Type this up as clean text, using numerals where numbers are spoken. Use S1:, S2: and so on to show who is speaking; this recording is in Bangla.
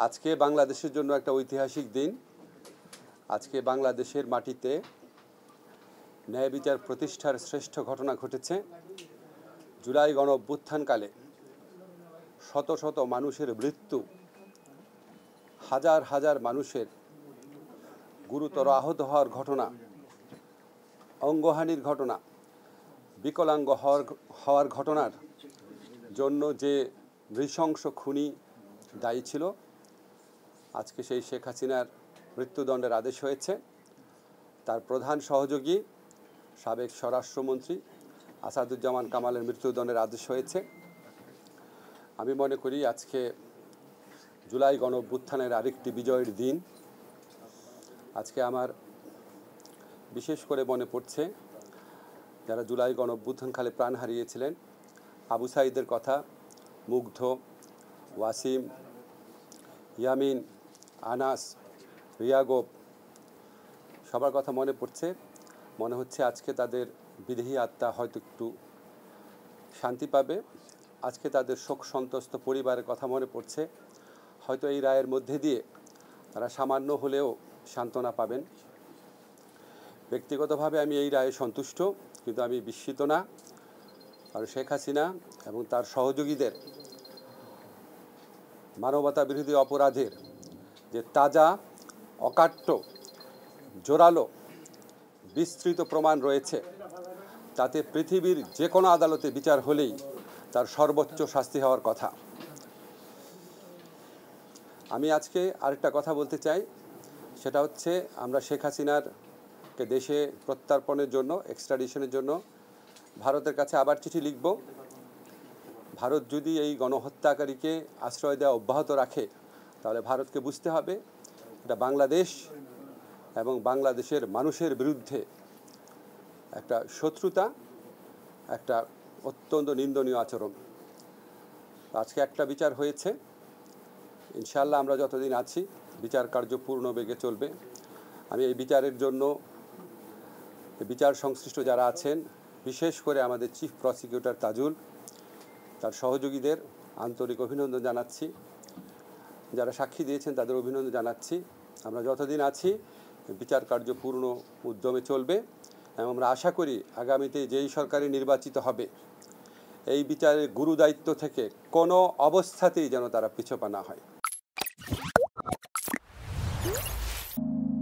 S1: আজকে বাংলাদেশের জন্য একটা ঐতিহাসিক দিন। আজকে বাংলাদেশের মাটিতে ন্যায় বিচার প্রতিষ্ঠার শ্রেষ্ঠ ঘটনা ঘটেছে। জুলাই গণঅভ্যুত্থানকালে শত শত মানুষের মৃত্যু, হাজার হাজার মানুষের গুরুতর আহত হওয়ার ঘটনা, অঙ্গহানির ঘটনা, বিকলাঙ্গ হওয়ার ঘটনার জন্য যে নৃশংস খুনি দায়ী ছিল, আজকে সেই শেখ হাসিনার মৃত্যুদণ্ডের আদেশ হয়েছে। তার প্রধান সহযোগী সাবেক স্বরাষ্ট্রমন্ত্রী আসাদুজ্জামান কামালের মৃত্যুদণ্ডের আদেশ হয়েছে। আমি মনে করি আজকে জুলাই গণঅভ্যুত্থানের আরেকটি বিজয়ের দিন। আজকে আমার বিশেষ করে মনে পড়ছে যারা জুলাই গণঅভ্যুত্থানকালে প্রাণ হারিয়েছিলেন, আবু সাঈদের কথা, মুগ্ধ, ওয়াসিম, ইয়ামিন, আনাস, রিয়াগোপ, সবার কথা মনে পড়ছে। মনে হচ্ছে আজকে তাদের বিদেহী আত্মা হয়তো একটু শান্তি পাবে। আজকে তাদের শোক সন্তস্ত পরিবারের কথা মনে পড়ছে। হয়তো এই রায়ের মধ্যে দিয়ে তারা সামান্য হলেও সান্ত্বনা পাবেন। ব্যক্তিগতভাবে আমি এই রায়ে সন্তুষ্ট, কিন্তু আমি বিস্মিত না। আর শেখ হাসিনা এবং তার সহযোগীদের মানবতা বিরোধী অপরাধের যে তাজা, অকাট্য, জোরালো, বিস্তৃত প্রমাণ রয়েছে, তাতে পৃথিবীর যে কোনো আদালতে বিচার হলেই তার সর্বোচ্চ শাস্তি হওয়ার কথা। আমি আজকে আরেকটা কথা বলতে চাই, সেটা হচ্ছে আমরা শেখ হাসিনারকে দেশে প্রত্যর্পণের জন্য, এক্সট্রাডিশনের জন্য ভারতের কাছে আবার চিঠি লিখব। ভারত যদি এই গণহত্যাকারীকে আশ্রয় দেওয়া অব্যাহত রাখে, তাহলে ভারতকে বুঝতে হবে এটা বাংলাদেশ এবং বাংলাদেশের মানুষের বিরুদ্ধে একটা শত্রুতা, একটা অত্যন্ত নিন্দনীয় আচরণ। আজকে একটা বিচার হয়েছে, ইনশাআল্লাহ আমরা যতদিন আছি বিচার কার্য পূর্ণ বেগে চলবে। আমি এই বিচারের জন্য বিচার সংশ্লিষ্ট যারা আছেন, বিশেষ করে আমাদের চিফ প্রসিকিউটর তাজুল, তার সহযোগীদের আন্তরিক অভিনন্দন জানাচ্ছি। যারা সাক্ষী দিয়েছেন তাদের অভিনন্দন জানাচ্ছি। আমরা যতদিন আছি বিচার কার্য পূর্ণ উদ্যমে চলবে এবং আমরা আশা করি আগামীতে যেই সরকারি নির্বাচিত হবে, এই বিচারের গুরু দায়িত্ব থেকে কোনো অবস্থাতেই যেন তারা পিছপা না হয়।